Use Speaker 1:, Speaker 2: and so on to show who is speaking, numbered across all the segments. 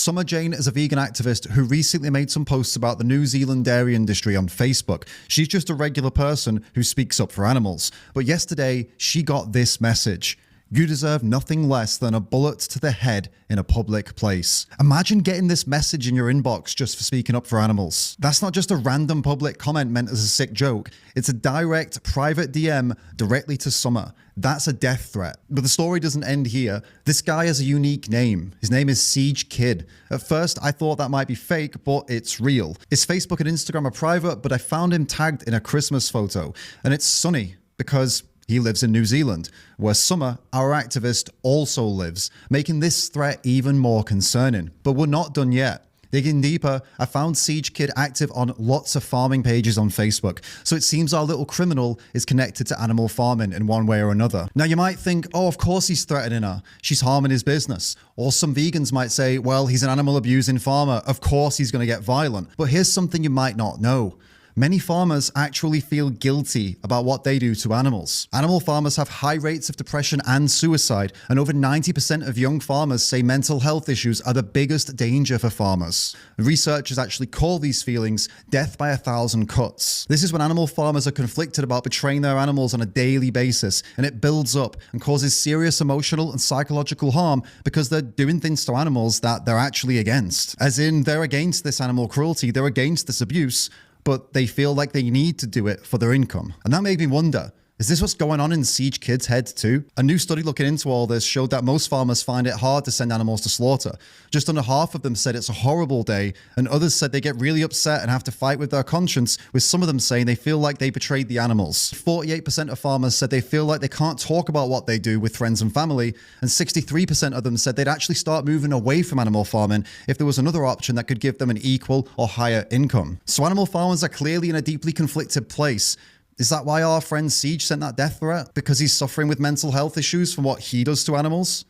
Speaker 1: Summer Jane is a vegan activist who recently made some posts about the New Zealand dairy industry on Facebook. She's just a regular person who speaks up for animals. But yesterday, she got this message. You deserve nothing less than a bullet to the head in a public place. Imagine getting this message in your inbox just for speaking up for animals. That's not just a random public comment meant as a sick joke. It's a direct private DM directly to Summer. That's a death threat. But the story doesn't end here. This guy has a unique name. His name is Siege Kid. At first, I thought that might be fake, but it's real. His Facebook and Instagram are private, but I found him tagged in a Christmas photo. And it's sunny because he lives in New Zealand, where Summer, our activist, also lives, making this threat even more concerning. But we're not done yet. Digging deeper, I found Siege Kid active on lots of farming pages on Facebook, so it seems our little criminal is connected to animal farming in one way or another. Now you might think, oh, of course he's threatening her. She's harming his business. Or some vegans might say, well, he's an animal abusing farmer. Of course he's going to get violent. But here's something you might not know. Many farmers actually feel guilty about what they do to animals. Animal farmers have high rates of depression and suicide, and over 90% of young farmers say mental health issues are the biggest danger for farmers. Researchers actually call these feelings death by 1,000 cuts. This is when animal farmers are conflicted about betraying their animals on a daily basis, and it builds up and causes serious emotional and psychological harm because they're doing things to animals that they're actually against. As in, they're against this animal cruelty, they're against this abuse, but they feel like they need to do it for their income. And that made me wonder, is this what's going on in Siege Kid's head too? A new study looking into all this showed that most farmers find it hard to send animals to slaughter. Just under half of them said it's a horrible day, and others said they get really upset and have to fight with their conscience, with some of them saying they feel like they betrayed the animals. 48% of farmers said they feel like they can't talk about what they do with friends and family, and 63% of them said they'd actually start moving away from animal farming if there was another option that could give them an equal or higher income. So animal farmers are clearly in a deeply conflicted place. Is that why our friend Siege sent that death threat? Because he's suffering with mental health issues from what he does to animals?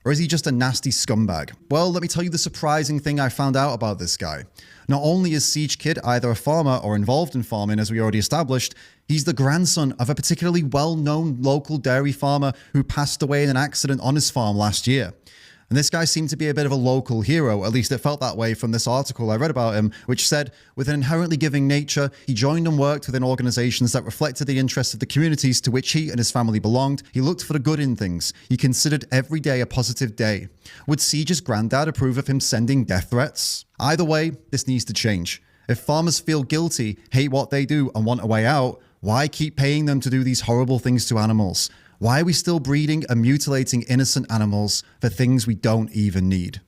Speaker 1: Or is he just a nasty scumbag? Well, let me tell you the surprising thing I found out about this guy. Not only is Siege Kid either a farmer or involved in farming, as we already established, he's the grandson of a particularly well-known local dairy farmer who passed away in an accident on his farm last year. And this guy seemed to be a bit of a local hero, at least it felt that way from this article I read about him, which said, with an inherently giving nature, he joined and worked within organizations that reflected the interests of the communities to which he and his family belonged. He looked for the good in things. He considered every day a positive day. Would Siege's granddad approve of him sending death threats? Either way, this needs to change. If farmers feel guilty, hate what they do, and want a way out, why keep paying them to do these horrible things to animals? Why are we still breeding and mutilating innocent animals for things we don't even need?